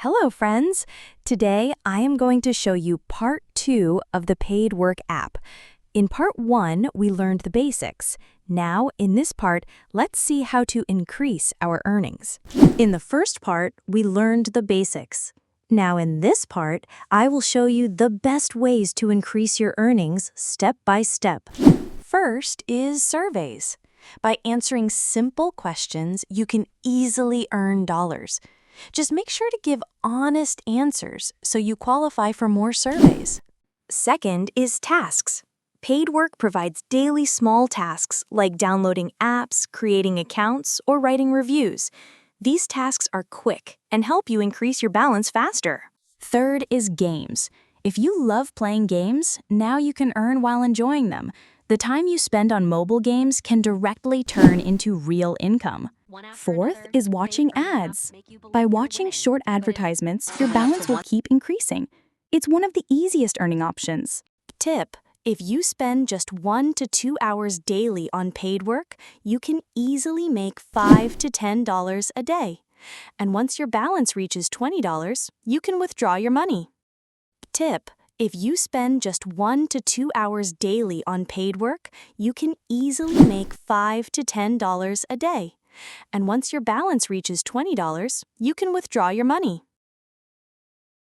Hello, friends! Today, I am going to show you part 2 of the Paidwork app. In part 1, we learned the basics. Now, in this part, let's see how to increase our earnings. In the first part, we learned the basics. Now, in this part, I will show you the best ways to increase your earnings step by step. First is surveys. By answering simple questions, you can easily earn dollars. Just make sure to give honest answers so you qualify for more surveys. Second is tasks. Paidwork provides daily small tasks like downloading apps, creating accounts, or writing reviews. These tasks are quick and help you increase your balance faster. Third is games. If you love playing games, now you can earn while enjoying them. The time you spend on mobile games can directly turn into real income. Fourth is watching ads. By watching short advertisements, your balance will keep increasing. It's one of the easiest earning options. Tip: if you spend just 1 to 2 hours daily on Paidwork, you can easily make $5 to $10 a day. And once your balance reaches $20, you can withdraw your money. Tip: if you spend just 1 to 2 hours daily on Paidwork, you can easily make $5 to $10 a day. And once your balance reaches $20, you can withdraw your money.